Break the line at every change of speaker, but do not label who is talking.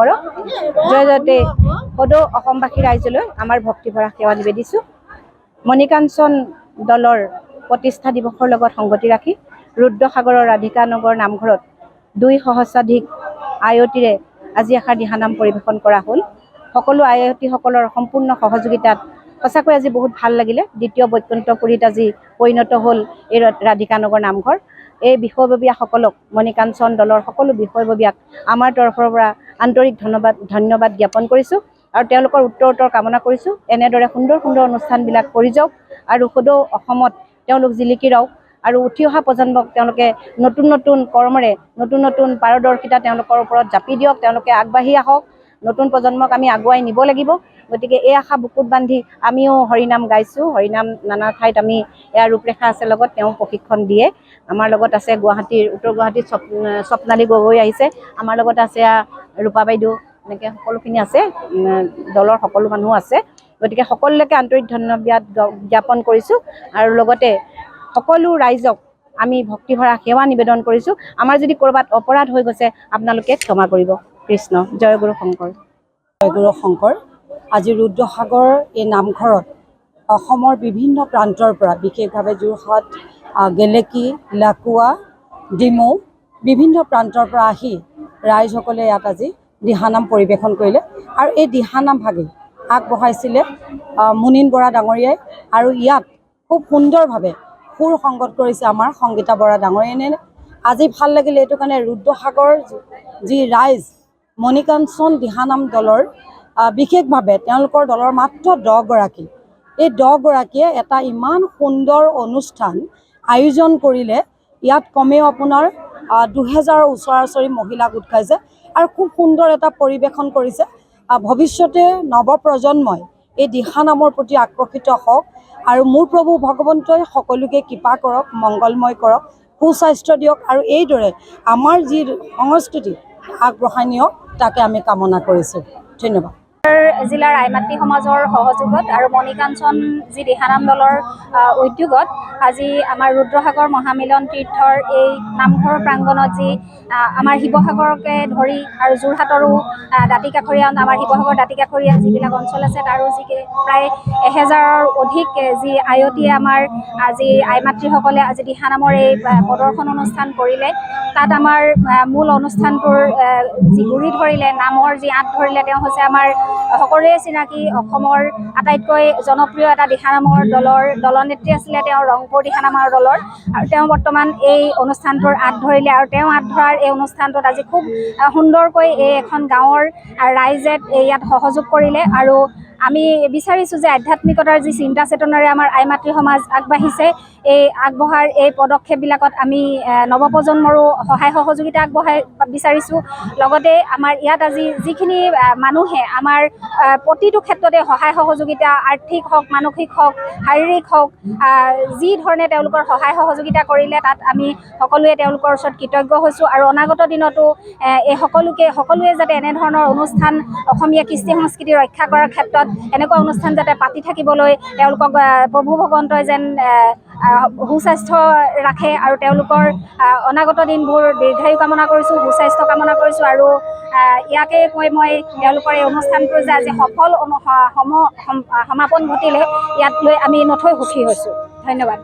কৰক। জয়তে সদৌ অসমবাসী ৰাইজলৈ আমাৰ ভক্তিভৰা সেৱা নিবেদিছোঁ। মণিকাঞ্চন দলৰ প্ৰতিষ্ঠা দিৱসৰ লগত সংগতি ৰাখি ৰুদ্ৰসাগৰৰ ৰাধিকা নগৰ নামঘৰত 2 সহস্ৰাধিক আয়তীৰে আজি এষাৰ দিহানাম পৰিৱেশন কৰা হ'ল। সকলো আয়তীসকলৰ সম্পূৰ্ণ সহযোগিতাত সঁচাকৈ আজি বহুত ভাল লাগিলে। দ্বিতীয় বৈকুণ্ঠপুৰীত আজি পৰিণত হ'ল এই ৰাধিকা নগৰ নামঘৰ। এই বিষয়ববীয়াসকলক, মণিকাঞ্চন দলৰ সকলো বিষয়ববীয়াক আমাৰ তৰফৰ পৰা আন্তৰিক ধন্যবাদ জ্ঞাপন কৰিছোঁ আৰু তেওঁলোকৰ উত্তৰোত্তৰ কামনা কৰিছোঁ। এনেদৰে সুন্দৰ সুন্দৰ অনুষ্ঠানবিলাক কৰি যাওক আৰু সদৌ অসমত তেওঁলোক জিলিকি ৰওক আৰু উঠি অহা প্ৰজন্মক তেওঁলোকে নতুন নতুন কৰ্মৰে নতুন নতুন পাৰদৰ্শিতা তেওঁলোকৰ ওপৰত জাপি দিয়ক। তেওঁলোকে আগবাঢ়ি আহক। নতুন প্ৰজন্মক আমি আগুৱাই নিব লাগিব। গতিকে এই আশা বুকুত বান্ধি আমিও হৰিনাম গাইছোঁ। হৰিনাম নানা ঠাইত আমি ইয়াৰ ৰূপৰেখা আছে লগত তেওঁ প্ৰশিক্ষণ দিয়ে। আমাৰ লগত আছে গুৱাহাটীৰ উত্তৰ গুৱাহাটীত স্বপ্নালী গগৈ আহিছে, আমাৰ লগত আছে ৰূপা বাইদেউ, এনেকৈ সকলোখিনি আছে, দলৰ সকলো মানুহ আছে। গতিকে সকলোলৈকে আন্তৰিক ধন্যবাদ জ্ঞাপন কৰিছোঁ আৰু লগতে সকলো ৰাইজক আমি ভক্তিভৰা সেৱা নিবেদন কৰিছোঁ। আমাৰ যদি ক'ৰবাত অপৰাধ হৈ গৈছে আপোনালোকে ক্ষমা কৰিব। কৃষ্ণ জয় গুৰু শংকৰ।
জয় গুৰু শংকৰ। আজি ৰুদ্ৰসাগৰ এই নামঘৰত অসমৰ বিভিন্ন প্ৰান্তৰ পৰা, বিশেষভাৱে যোৰহাট, গেলেকী, লাকুৱা, ডিমৌ, বিভিন্ন প্ৰান্তৰ পৰা আহি ৰাইজসকলে ইয়াত আজি দিহানাম পৰিৱেশন কৰিলে আৰু এই দিহানাম ভাগে আগবঢ়াইছিলে মুনীন বৰা ডাঙৰীয়াই আৰু ইয়াত খুব সুন্দৰভাৱে সুৰ সংগত কৰিছে আমাৰ সংগীতা বৰা ডাঙৰীয়ানে। আজি ভাল লাগিলে এইটো কাৰণে ৰুদ্ৰসাগৰ যি ৰাইজ মণিকাঞ্চন দিহানাম দলৰ বিশেষভাৱে তেওঁলোকৰ দলৰ মাত্ৰ 10 গৰাকী, এই 10 গৰাকীয়ে এটা ইমান সুন্দৰ অনুষ্ঠান আয়োজন কৰিলে। ইয়াত কমেও আপোনাৰ 2000 ওচৰা-ওচৰি মহিলা গোট খাইছে আৰু খুব সুন্দৰ এটা পৰিৱেশন কৰিছে। ভৱিষ্যতে নৱপ্ৰজন্মই এই দিহানামৰ প্ৰতি আকৰ্ষিত হওক আৰু মোৰ প্ৰভু ভগৱন্তই সকলোকে কৃপা কৰক, মংগলময় কৰক, সুস্বাস্থ্য দিয়ক আৰু এইদৰে আমাৰ যি সংস্কৃতি আগবঢ়াই নিয়ক তাকে আমি কামনা কৰিছোঁ। ধন্যবাদ।
জিলাৰ আইমাতৃ সমাজৰ সহযোগত আৰু মণিকাঞ্চন যি দিহানাম দলৰ উদ্যোগত আজি আমাৰ ৰুদ্ৰসাগৰ মহামিলন তীৰ্থৰ এই নামঘৰ প্ৰাংগণত যি আমাৰ শিৱসাগৰকে ধৰি আৰু যোৰহাটৰো দাঁতিকাষৰীয়া, আমাৰ শিৱসাগৰ দাঁতিকাষৰীয়া যিবিলাক অঞ্চল আছে তাৰো যি প্ৰায় 1000ৰ অধিক যি আয়তীয়ে আমাৰ আজি আইমাতৃসকলে আজি দিহানামৰ এই প্ৰদৰ্শন অনুষ্ঠান কৰিলে। তাত আমাৰ মূল অনুষ্ঠানটোৰ যি গুৰি ধৰিলে, নামৰ যি আঁত ধৰিলে, তেওঁ হৈছে আমাৰ সকলোৰে চিনাকি অসমৰ আটাইতকৈ জনপ্ৰিয় এটা দিহানামৰ দলনেত্ৰী আছিলে তেওঁ ৰংপুৰ দিহানামৰ দলৰ, আৰু তেওঁ বৰ্তমান এই অনুষ্ঠানটোৰ আঁত ধৰিলে আৰু তেওঁ আঁত ধৰাৰ এই অনুষ্ঠানটোত আজি খুব সুন্দৰকৈ এই এখন গাঁৱৰ ৰাইজে ইয়াত সহযোগ কৰিলে। আৰু আমি বিচাৰিছোঁ যে আধ্যাত্মিকতাৰ যি চিন্তা চেতনাৰে আমাৰ আইমাতৃ সমাজ আগবাঢ়িছে, এই আগবঢ়াৰ এই পদক্ষেপবিলাকত আমি নৱপ্ৰজন্মৰো সহায় সহযোগিতা আগবঢ়াই বিচাৰিছোঁ। লগতে আমাৰ ইয়াত আজি যিখিনি মানুহে আমাৰ প্ৰতিটো ক্ষেত্ৰতে সহায় সহযোগিতা, আৰ্থিক হওক, মানসিক হওক, শাৰীৰিক হওক, যি ধৰণে তেওঁলোকৰ সহায় সহযোগিতা কৰিলে তাত আমি সকলোৱে তেওঁলোকৰ ওচৰত কৃতজ্ঞ হৈছোঁ। আৰু অনাগত দিনতো এই সকলোৱে যাতে এনেধৰণৰ অনুষ্ঠান অসমীয়া কৃষ্টি সংস্কৃতি ৰক্ষা কৰাৰ ক্ষেত্ৰত এনেকুৱা অনুষ্ঠান যাতে পাতি থাকিবলৈ তেওঁলোকক প্ৰভু ভগৱন্তই যেন সুস্বাস্থ্য ৰাখে আৰু তেওঁলোকৰ অনাগত দিনবোৰ দীৰ্ঘায়ু কামনা কৰিছোঁ, সুস্বাস্থ্য কামনা কৰিছোঁ। আৰু ইয়াকে কৈ মই তেওঁলোকৰ এই অনুষ্ঠানটোৰ যে আজি সফল সমাপন ঘটিলে ইয়াত লৈ আমি নথৈ সুখী হৈছোঁ। ধন্যবাদ।